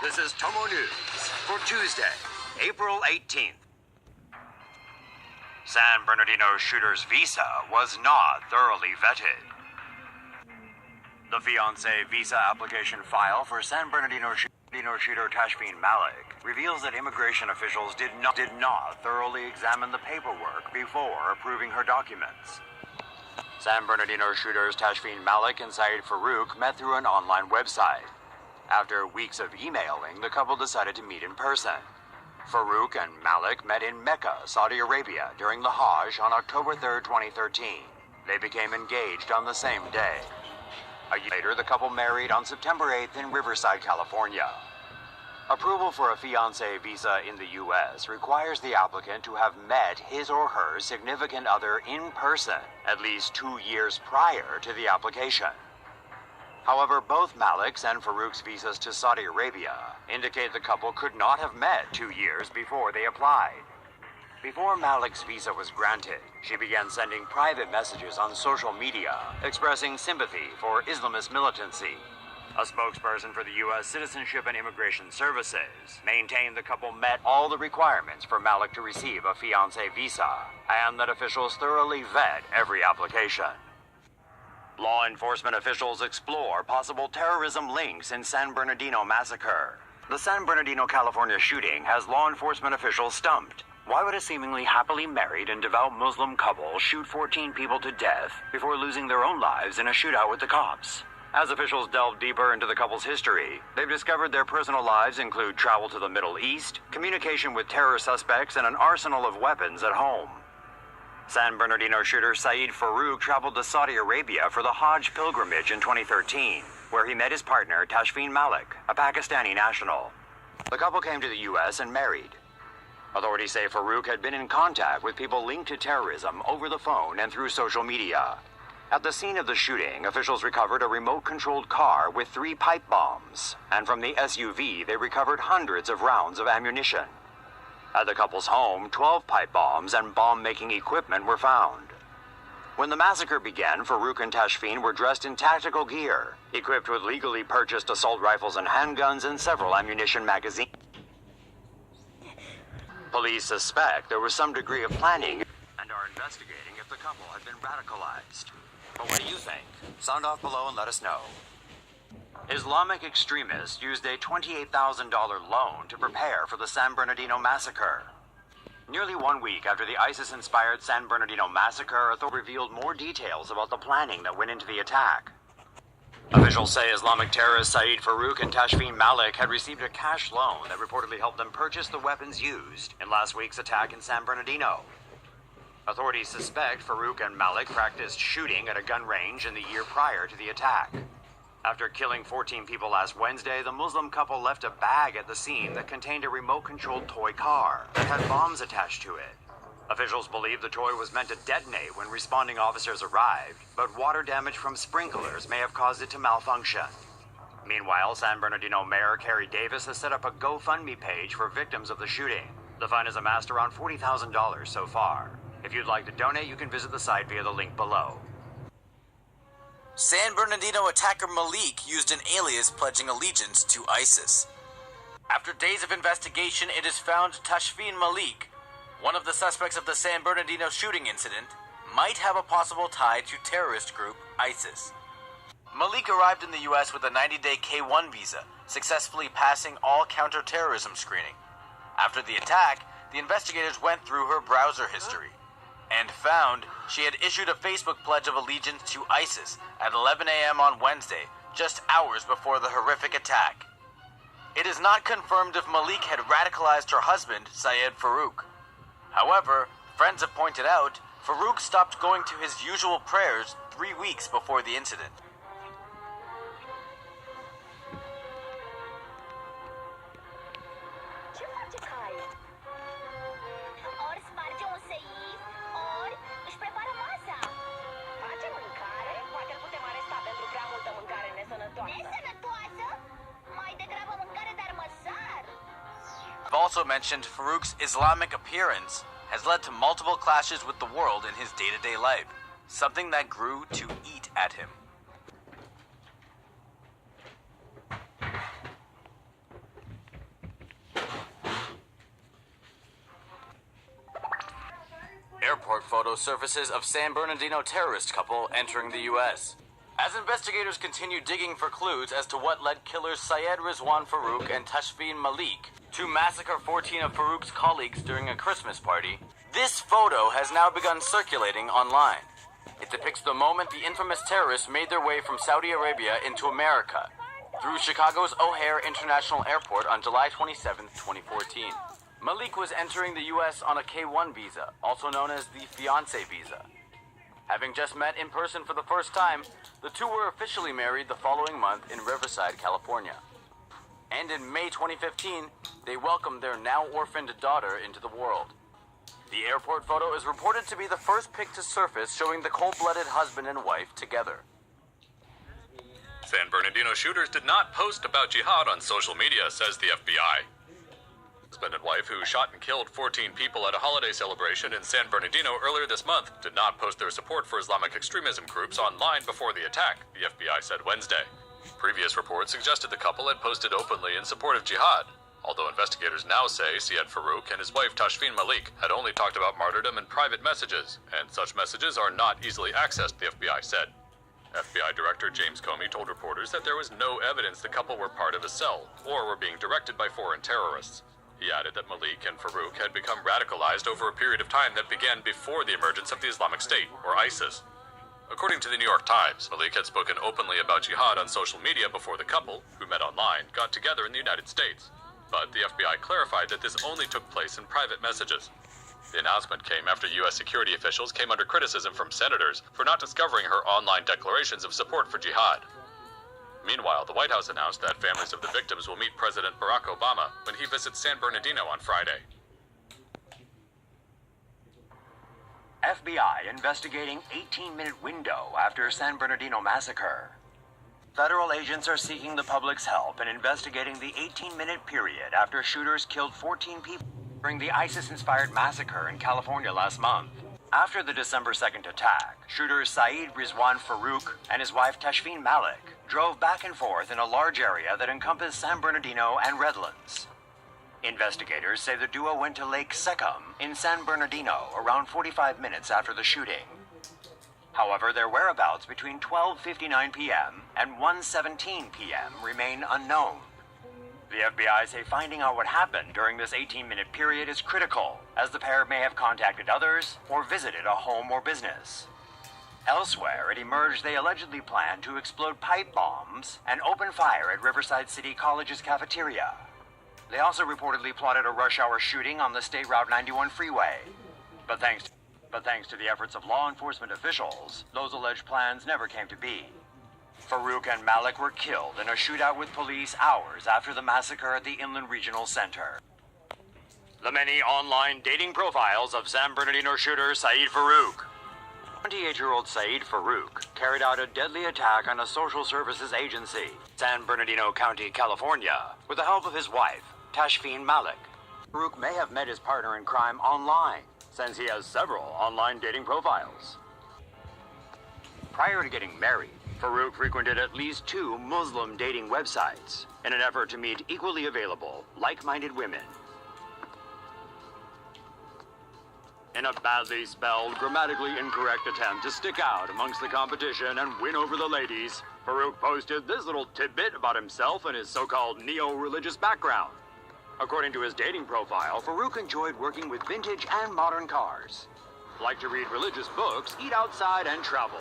This is Tomonews for Tuesday, April 18th. San Bernardino shooter's visa was not thoroughly vetted. The fiancé visa application file for San Bernardino shooter Tashfeen Malik reveals that immigration officials did not thoroughly examine the paperwork before approving her documents. San Bernardino shooters Tashfeen Malik and Syed Farouk met through an online website. After weeks of emailing, the couple decided to meet in person. Farouk and Malik met in Mecca, Saudi Arabia during the Hajj on October 3, 2013. They became engaged on the same day. A year later, the couple married on September 8th in Riverside, California. Approval for a fiancé visa in the U.S. requires the applicant to have met his or her significant other in person at least 2 years prior to the application. However, both Malik's and Farouk's visas to Saudi Arabia indicate the couple could not have met 2 years before they applied. Before Malik's visa was granted, she began sending private messages on social media expressing sympathy for Islamist militancy. A spokesperson for the U.S. Citizenship and Immigration Services maintained the couple met all the requirements for Malik to receive a fiancé visa and that officials thoroughly vet every application. Law enforcement officials explore possible terrorism links in San Bernardino massacre. The San Bernardino, California shooting has law enforcement officials stumped. Why would a seemingly happily married and devout Muslim couple shoot 14 people to death before losing their own lives in a shootout with the cops? As officials delve deeper into the couple's history, they've discovered their personal lives include travel to the Middle East, communication with terror suspects, and an arsenal of weapons at home. San Bernardino shooter Syed Farouk traveled to Saudi Arabia for the Hajj pilgrimage in 2013, where he met his partner Tashfeen Malik, a Pakistani national. The couple came to the U.S. and married. Authorities say Farouk had been in contact with people linked to terrorism over the phone and through social media. At the scene of the shooting, officials recovered a remote-controlled car with 3 pipe bombs, and from the SUV they recovered hundreds of rounds of ammunition. At the couple's home, 12 pipe bombs and bomb-making equipment were found. When the massacre began, Farouk and Tashfeen were dressed in tactical gear, equipped with legally purchased assault rifles and handguns and several ammunition magazines. Police suspect there was some degree of planning and are investigating if the couple had been radicalized. But what do you think? Sound off below and let us know. Islamic extremists used a $28,000 loan to prepare for the San Bernardino massacre. Nearly 1 week after the ISIS-inspired San Bernardino massacre, authorities revealed more details about the planning that went into the attack. Officials say Islamic terrorists Syed Farouk and Tashfeen Malik had received a cash loan that reportedly helped them purchase the weapons used in last week's attack in San Bernardino. Authorities suspect Farouk and Malik practiced shooting at a gun range in the year prior to the attack. After killing 14 people last Wednesday, the Muslim couple left a bag at the scene that contained a remote-controlled toy car that had bombs attached to it. Officials believe the toy was meant to detonate when responding officers arrived, but water damage from sprinklers may have caused it to malfunction. Meanwhile, San Bernardino Mayor Carrie Davis has set up a GoFundMe page for victims of the shooting. The fund has amassed around $40,000 so far. If you'd like to donate, you can visit the site via the link below. San Bernardino attacker Malik used an alias pledging allegiance to ISIS. After days of investigation, it is found Tashfeen Malik, one of the suspects of the San Bernardino shooting incident, might have a possible tie to terrorist group ISIS. Malik arrived in the U.S. with a 90-day K-1 visa, successfully passing all counterterrorism screening. After the attack, the investigators went through her browser history and found she had issued a Facebook pledge of allegiance to ISIS at 11 a.m. on Wednesday, just hours before the horrific attack. It is not confirmed if Malik had radicalized her husband, Syed Farouk. However, friends have pointed out, Farouk stopped going to his usual prayers 3 weeks before the incident. Also mentioned Farouk's Islamic appearance has led to multiple clashes with the world in his day-to-day life, something that grew to eat at him. airport photo surfaces of San Bernardino terrorist couple entering the U.S. As investigators continue digging for clues as to what led killers Syed Rizwan Farouk and Tashfeen Malik to massacre 14 of Farouk's colleagues during a Christmas party, this photo has now begun circulating online. It depicts the moment the infamous terrorists made their way from Saudi Arabia into America through Chicago's O'Hare International Airport on July 27, 2014. Malik was entering the U.S. on a K-1 visa, also known as the fiancé visa. Having just met in person for the first time, the two were officially married the following month in Riverside, California. And in May 2015, they welcomed their now orphaned daughter into the world. The airport photo is reported to be the first pic to surface showing the cold-blooded husband and wife together. San Bernardino shooters did not post about jihad on social media, says the FBI. Husband and wife who shot and killed 14 people at a holiday celebration in San Bernardino earlier this month did not post their support for Islamic extremism groups online before the attack, the FBI said Wednesday. Previous reports suggested the couple had posted openly in support of jihad, although investigators now say Syed Farouk and his wife Tashfeen Malik had only talked about martyrdom in private messages, and such messages are not easily accessed, the FBI said. FBI Director James Comey told reporters that there was no evidence the couple were part of a cell or were being directed by foreign terrorists. He added that Malik and Farouk had become radicalized over a period of time that began before the emergence of the Islamic State, or ISIS. According to the New York Times, Malik had spoken openly about jihad on social media before the couple, who met online, got together in the United States. But the FBI clarified that this only took place in private messages. The announcement came after U.S. security officials came under criticism from senators for not discovering her online declarations of support for jihad. Meanwhile, the White House announced that families of the victims will meet President Barack Obama when he visits San Bernardino on Friday. FBI investigating 18-minute window after San Bernardino massacre. Federal agents are seeking the public's help in investigating the 18-minute period after shooters killed 14 people during the ISIS-inspired massacre in California last month. After the December 2nd attack, shooters Syed Rizwan Farouk and his wife Tashfeen Malik drove back and forth in a large area that encompassed San Bernardino and Redlands. Investigators say the duo went to Lake Secum in San Bernardino around 45 minutes after the shooting. However, their whereabouts between 12:59 p.m. and 1:17 p.m. remain unknown. The FBI say finding out what happened during this 18-minute period is critical, as the pair may have contacted others or visited a home or business. Elsewhere, it emerged they allegedly planned to explode pipe bombs and open fire at Riverside City College's cafeteria. They also reportedly plotted a rush-hour shooting on the State Route 91 freeway. But thanks to the efforts of law enforcement officials, those alleged plans never came to be. Farouk and Malik were killed in a shootout with police hours after the massacre at the Inland Regional Center. The many online dating profiles of San Bernardino shooter Syed Farouk. 28-year-old Syed Farouk carried out a deadly attack on a social services agency, San Bernardino County, California, with the help of his wife, Tashfeen Malik. Farouk may have met his partner in crime online, since he has several online dating profiles. Prior to getting married, Farouk frequented at least 2 Muslim dating websites in an effort to meet equally available, like-minded women. In a badly spelled, grammatically incorrect attempt to stick out amongst the competition and win over the ladies, Farouk posted this little tidbit about himself and his so-called neo-religious background. According to his dating profile, Farouk enjoyed working with vintage and modern cars, liked to read religious books, eat outside, and travel.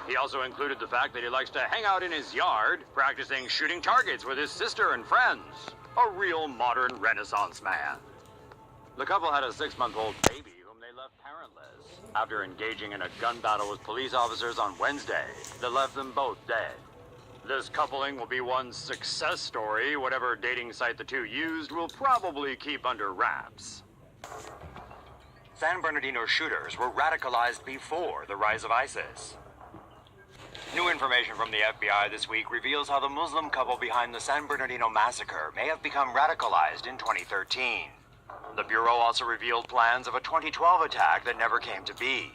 He also included the fact that he likes to hang out in his yard, practicing shooting targets with his sister and friends. A real modern Renaissance man. The couple had a 6-month-old baby whom they left parentless after engaging in a gun battle with police officers on Wednesday that left them both dead. This coupling will be one success story. Whatever dating site the two used will probably keep under wraps. San Bernardino shooters were radicalized before the rise of ISIS. New information from the FBI this week reveals how the Muslim couple behind the San Bernardino massacre may have become radicalized in 2013. The Bureau also revealed plans of a 2012 attack that never came to be.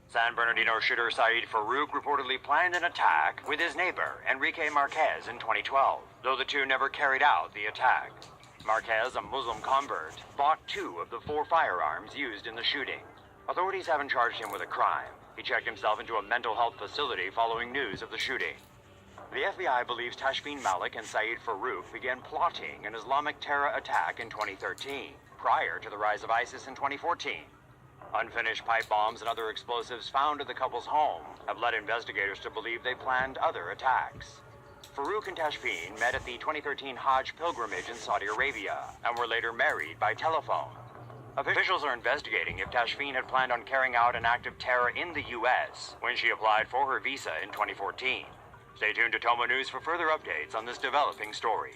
San Bernardino shooter Syed Farouk reportedly planned an attack with his neighbor, Enrique Marquez, in 2012, though the two never carried out the attack. Marquez, a Muslim convert, bought 2 of the 4 firearms used in the shooting. Authorities haven't charged him with a crime. He checked himself into a mental health facility following news of the shooting. The FBI believes Tashfeen Malik and Saeed Farouk began plotting an Islamic terror attack in 2013, prior to the rise of ISIS in 2014. Unfinished pipe bombs and other explosives found at the couple's home have led investigators to believe they planned other attacks. Farouk and Tashfeen met at the 2013 Hajj pilgrimage in Saudi Arabia and were later married by telephone. Officials are investigating if Tashfeen had planned on carrying out an act of terror in the U.S. when she applied for her visa in 2014. Stay tuned to Tomonews for further updates on this developing story.